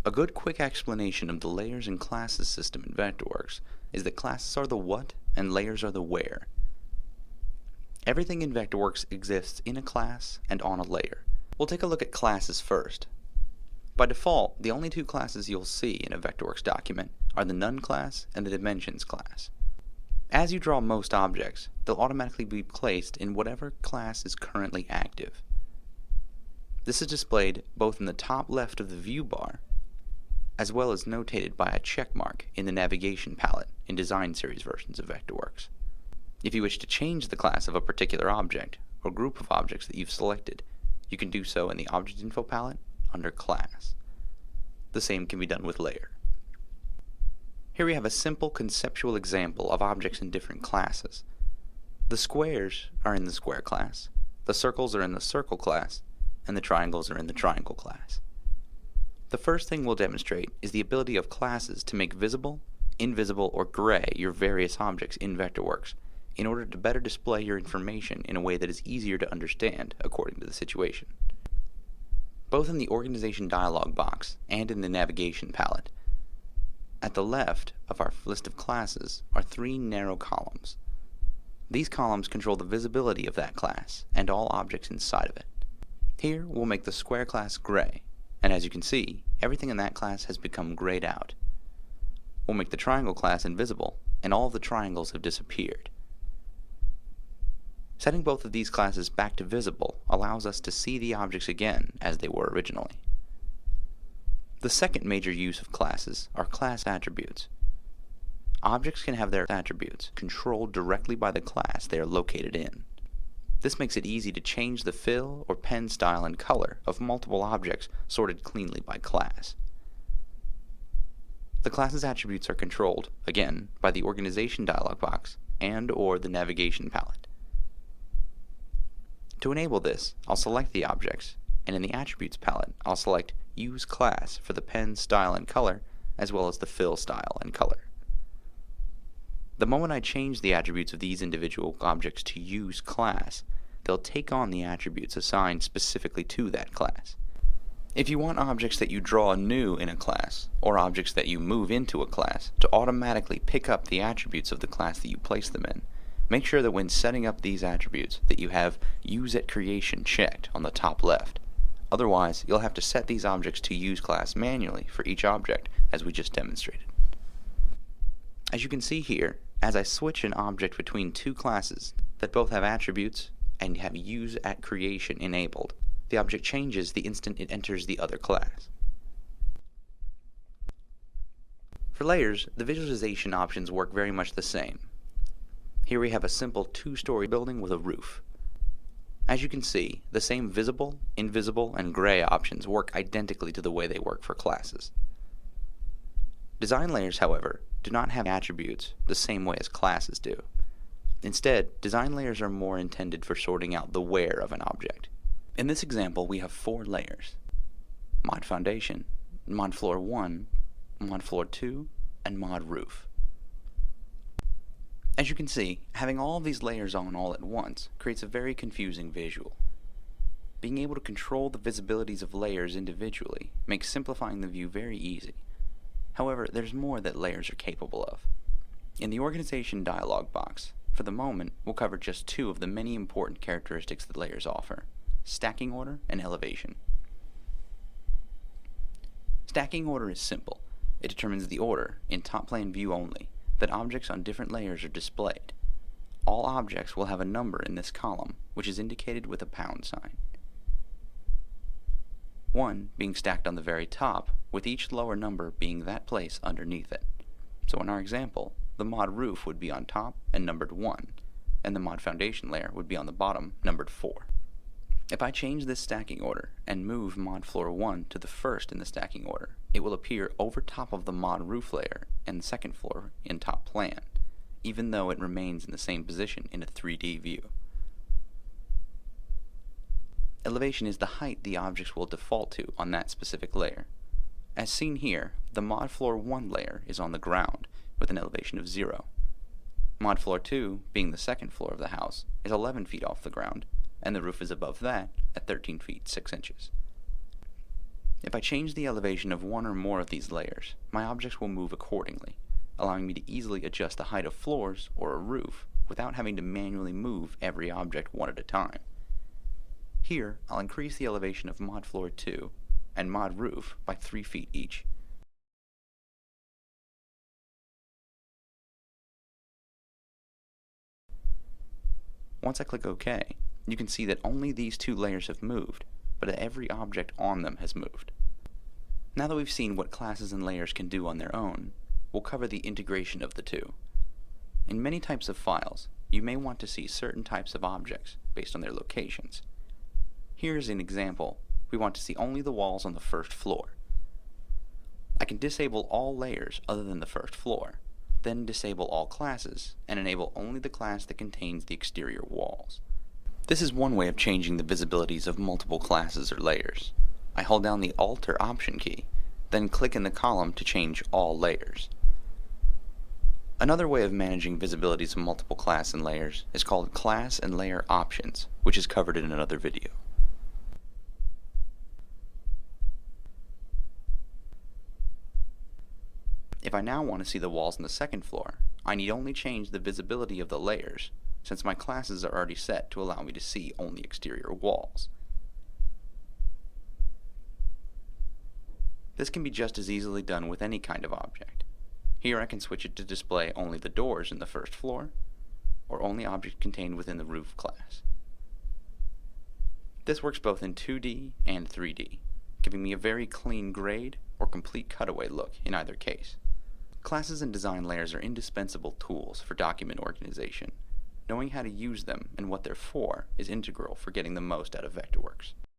A good quick explanation of the layers and classes system in Vectorworks is that classes are the what and layers are the where. Everything in Vectorworks exists in a class and on a layer. We'll take a look at classes first. By default, the only two classes you'll see in a Vectorworks document are the None class and the Dimensions class. As you draw most objects, they'll automatically be placed in whatever class is currently active. This is displayed both in the top left of the view bar, as well as notated by a check mark in the navigation palette in Design Series versions of Vectorworks. If you wish to change the class of a particular object or group of objects that you've selected, you can do so in the Object Info palette under Class. The same can be done with Layer. Here we have a simple conceptual example of objects in different classes. The squares are in the Square class, the circles are in the Circle class, and the triangles are in the Triangle class. The first thing we'll demonstrate is the ability of classes to make visible, invisible, or gray your various objects in Vectorworks in order to better display your information in a way that is easier to understand according to the situation. Both in the Organization dialog box and in the Navigation palette, at the left of our list of classes are three narrow columns. These columns control the visibility of that class and all objects inside of it. Here we'll make the Square class gray, and as you can see, everything in that class has become grayed out. We'll make the Triangle class invisible, and all of the triangles have disappeared. Setting both of these classes back to visible allows us to see the objects again as they were originally. The second major use of classes are class attributes. Objects can have their attributes controlled directly by the class they are located in. This makes it easy to change the fill or pen style and color of multiple objects sorted cleanly by class. The class's attributes are controlled, again, by the Organization dialog box and/or the Navigation palette. To enable this, I'll select the objects, and in the Attributes palette, I'll select Use Class for the pen style and color, as well as the fill style and color. The moment I change the attributes of these individual objects to Use Class, they'll take on the attributes assigned specifically to that class. If you want objects that you draw anew in a class, or objects that you move into a class, to automatically pick up the attributes of the class that you place them in, make sure that when setting up these attributes that you have Use at Creation checked on the top left. Otherwise, you'll have to set these objects to Use Class manually for each object, as we just demonstrated. As you can see here, as I switch an object between two classes that both have attributes and have Use at Creation enabled, the object changes the instant it enters the other class. For layers, the visualization options work very much the same. Here we have a simple two-story building with a roof. As you can see, the same visible, invisible, and gray options work identically to the way they work for classes. Design layers, however, do not have attributes the same way as classes do. Instead, design layers are more intended for sorting out the where of an object. In this example, we have four layers: Mod Foundation, Mod Floor 1, Mod Floor 2, and Mod Roof. As you can see, having all of these layers on all at once creates a very confusing visual. Being able to control the visibilities of layers individually makes simplifying the view very easy. However, there's more that layers are capable of. In the Organization dialog box, for the moment, we'll cover just two of the many important characteristics that layers offer: stacking order and elevation. Stacking order is simple. It determines the order, in top plane view only, that objects on different layers are displayed. All objects will have a number in this column, which is indicated with a pound sign. 1 being stacked on the very top, with each lower number being that place underneath it. So in our example, the Mod Roof would be on top and numbered 1, and the Mod Foundation layer would be on the bottom, numbered 4. If I change this stacking order and move Mod Floor 1 to the first in the stacking order, it will appear over top of the Mod Roof layer and the second floor in top plan, even though it remains in the same position in a 3D view. Elevation is the height the objects will default to on that specific layer. As seen here, the Mod Floor 1 layer is on the ground with an elevation of 0. Mod Floor 2, being the second floor of the house, is 11 feet off the ground, and the roof is above that at 13 feet 6 inches. If I change the elevation of one or more of these layers, my objects will move accordingly, allowing me to easily adjust the height of floors or a roof without having to manually move every object one at a time. Here, I'll increase the elevation of mod floor 2 and mod roof by 3 feet each. Once I click OK, you can see that only these two layers have moved, but that every object on them has moved. Now that we've seen what classes and layers can do on their own, we'll cover the integration of the two. In many types of files, you may want to see certain types of objects based on their locations. Here's an example. We want to see only the walls on the first floor. I can disable all layers other than the first floor, then disable all classes, and enable only the class that contains the exterior walls. This is one way of changing the visibilities of multiple classes or layers. I hold down the Alt or Option key, then click in the column to change all layers. Another way of managing visibilities of multiple class and layers is called Class and Layer Options, which is covered in another video. If I now want to see the walls on the second floor, I need only change the visibility of the layers, since my classes are already set to allow me to see only exterior walls. This can be just as easily done with any kind of object. Here I can switch it to display only the doors in the first floor, or only objects contained within the roof class. This works both in 2D and 3D, giving me a very clean grade or complete cutaway look in either case. Classes and design layers are indispensable tools for document organization. Knowing how to use them and what they're for is integral for getting the most out of Vectorworks.